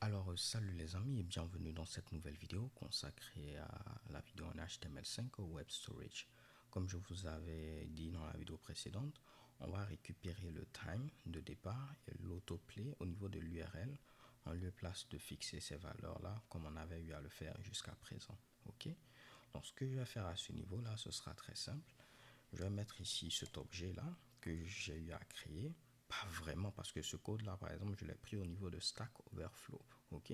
Alors, salut les amis et bienvenue dans cette nouvelle vidéo consacrée à la vidéo en HTML5 au Web Storage. Comme je vous avais dit dans la vidéo précédente, on va récupérer le time de départ et l'autoplay au niveau de l'URL en lieu et place de fixer ces valeurs-là comme on avait eu à le faire jusqu'à présent. Ok? Donc, ce que je vais faire à ce niveau-là, ce sera très simple. Je vais mettre ici cet objet-là que j'ai eu à créer. Pas vraiment parce que ce code-là, par exemple, je l'ai pris au niveau de Stack Overflow. Ok,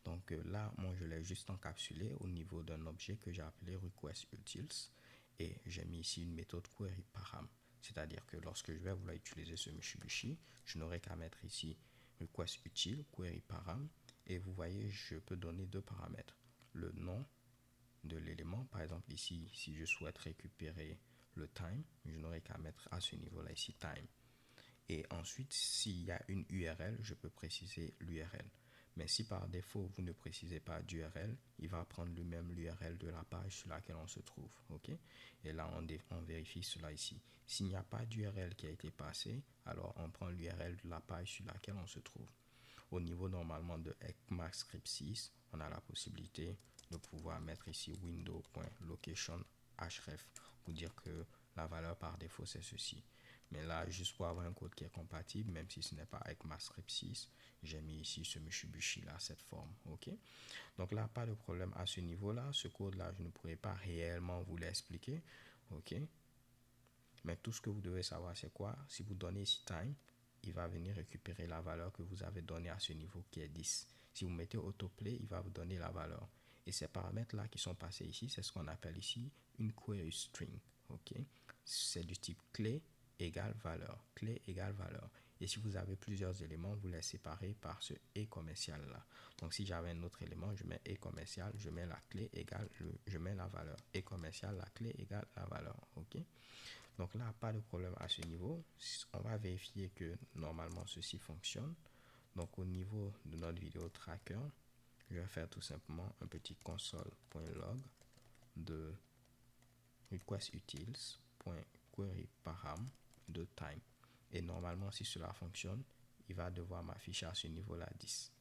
donc là, moi, je l'ai juste encapsulé au niveau d'un objet que j'ai appelé requestUtils et j'ai mis ici une méthode queryParam. C'est-à-dire que lorsque je vais vouloir utiliser ce Mitsubishi, je n'aurai qu'à mettre ici requestUtil queryParam et vous voyez, je peux donner deux paramètres. Le nom de l'élément, par exemple ici, si je souhaite récupérer le time, je n'aurai qu'à mettre à ce niveau-là ici time. Et ensuite, s'il y a une URL, je peux préciser l'URL. Mais si par défaut, vous ne précisez pas d'URL, il va prendre lui-même l'URL de la page sur laquelle on se trouve. Ok? Et là, on vérifie cela ici. S'il n'y a pas d'URL qui a été passé, alors on prend l'URL de la page sur laquelle on se trouve. Au niveau normalement de ECMAScript 6, on a la possibilité de pouvoir mettre ici window.location href pour dire que la valeur par défaut c'est ceci. Mais là, juste pour avoir un code qui est compatible, même si ce n'est pas avec ECMAScript 6, j'ai mis ici ce Mitsubishi là, cette forme. Ok. Donc là, pas de problème à ce niveau-là. Ce code-là, je ne pourrais pas réellement vous l'expliquer. Ok. Mais tout ce que vous devez savoir, c'est quoi? Si vous donnez ici time, il va venir récupérer la valeur que vous avez donnée à ce niveau qui est 10. Si vous mettez autoplay, il va vous donner la valeur. Et ces paramètres-là qui sont passés ici, c'est ce qu'on appelle ici une query string. Ok, c'est du type clé égale valeur. Clé égale valeur. Et si vous avez plusieurs éléments, vous les séparez par ce et commercial là. Donc si j'avais un autre élément, je mets et commercial, je mets la clé égale, je mets la valeur. Et commercial, la clé égale la valeur. Ok. Donc là, pas de problème à ce niveau. On va vérifier que normalement ceci fonctionne. Donc au niveau de notre vidéo tracker, je vais faire tout simplement un petit console.log de requestUtils.queryParam de time. Et normalement, si cela fonctionne, il va devoir m'afficher à ce niveau-là 10.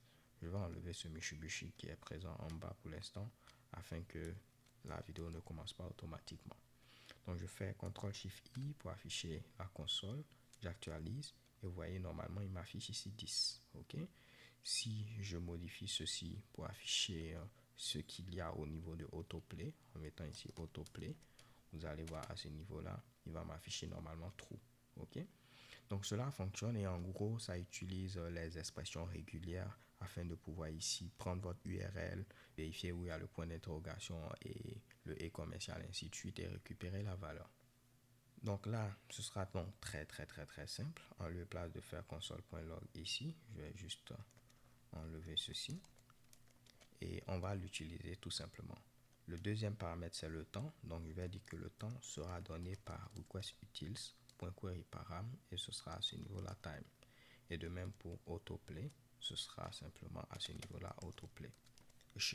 Je vais enlever ce Mitsubishi qui est présent en bas pour l'instant afin que la vidéo ne commence pas automatiquement. Donc je fais CTRL-SHIFT-I pour afficher la console, j'actualise et vous voyez normalement il m'affiche ici 10. Ok. Si je modifie ceci pour afficher ce qu'il y a au niveau de autoplay, en mettant ici autoplay, vous allez voir à ce niveau-là, il va m'afficher normalement true. Ok. Donc cela fonctionne et en gros ça utilise les expressions régulières afin de pouvoir ici prendre votre URL, vérifier où il y a le point d'interrogation et le et commercial ainsi de suite et récupérer la valeur. Donc là, ce sera donc très simple. En lieu et place de faire console.log ici, je vais juste enlever ceci et on va l'utiliser tout simplement. Le deuxième paramètre c'est le temps, donc je vais dire que le temps sera donné par requestUtils.queryParam et ce sera à ce niveau-là time. Et de même pour autoplay, ce sera simplement à ce niveau-là autoplay. Ce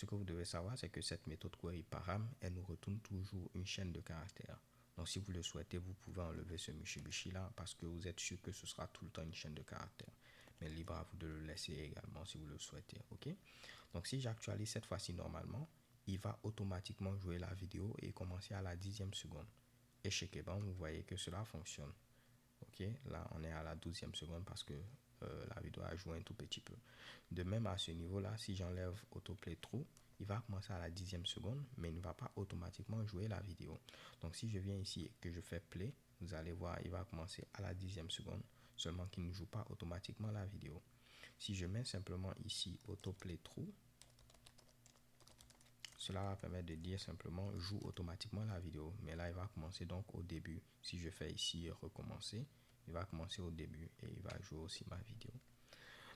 que vous devez savoir, c'est que cette méthode queryParam, elle nous retourne toujours une chaîne de caractères. Donc si vous le souhaitez, vous pouvez enlever ce Mitsubishi là parce que vous êtes sûr que ce sera tout le temps une chaîne de caractères. Mais libre à vous de le laisser également si vous le souhaitez. Ok. Donc si j'actualise cette fois-ci normalement, il va automatiquement jouer la vidéo et commencer à la 10e seconde. Et chez Keban, vous voyez que cela fonctionne. Ok, là on est à la 12e seconde parce que la vidéo a joué un tout petit peu. De même à ce niveau là, si j'enlève autoplay true, il va commencer à la 10e seconde mais il ne va pas automatiquement jouer la vidéo. Donc si je viens ici et que je fais play, vous allez voir il va commencer à la 10e seconde, seulement qu'il ne joue pas automatiquement la vidéo. Si je mets simplement ici autoplay true, cela va permettre de dire simplement joue automatiquement la vidéo. Mais là, il va commencer donc au début. Si je fais ici recommencer, il va commencer au début et il va jouer aussi ma vidéo.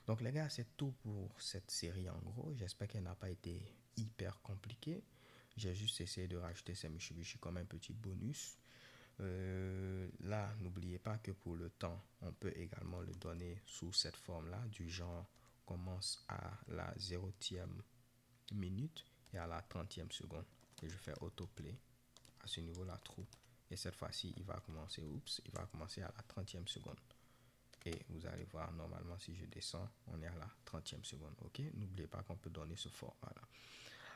Donc les gars, c'est tout pour cette série en gros. J'espère qu'elle n'a pas été hyper compliquée. J'ai juste essayé de rajouter ces Mitsubishi comme un petit bonus. Là, n'oubliez pas que pour le temps, on peut également le donner sous cette forme-là, du genre commence à la 0e minute et à la 30e seconde. Et je fais autoplay à ce niveau-là, true. Et cette fois-ci, il va commencer à la 30e seconde. Et vous allez voir, normalement, si je descends, on est à la 30e seconde. Ok, n'oubliez pas qu'on peut donner ce format là.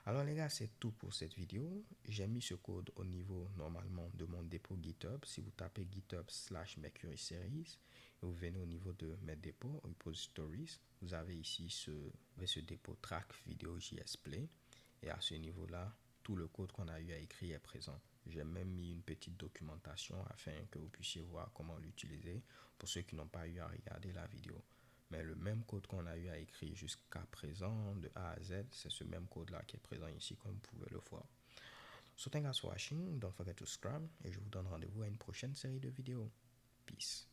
Alors les gars, c'est tout pour cette vidéo. J'ai mis ce code au niveau normalement de mon dépôt GitHub. Si vous tapez GitHub/Mercury Series et vous venez au niveau de mes dépôts, repositories, vous avez ici ce dépôt track vidéo JS Play. Et à ce niveau-là, tout le code qu'on a eu à écrire est présent. J'ai même mis une petite documentation afin que vous puissiez voir comment l'utiliser pour ceux qui n'ont pas eu à regarder la vidéo. Mais le même code qu'on a eu à écrire jusqu'à présent, de A à Z, c'est ce même code-là qui est présent ici, comme vous pouvez le voir. So thanks for watching, don't forget to subscribe, et je vous donne rendez-vous à une prochaine série de vidéos. Peace.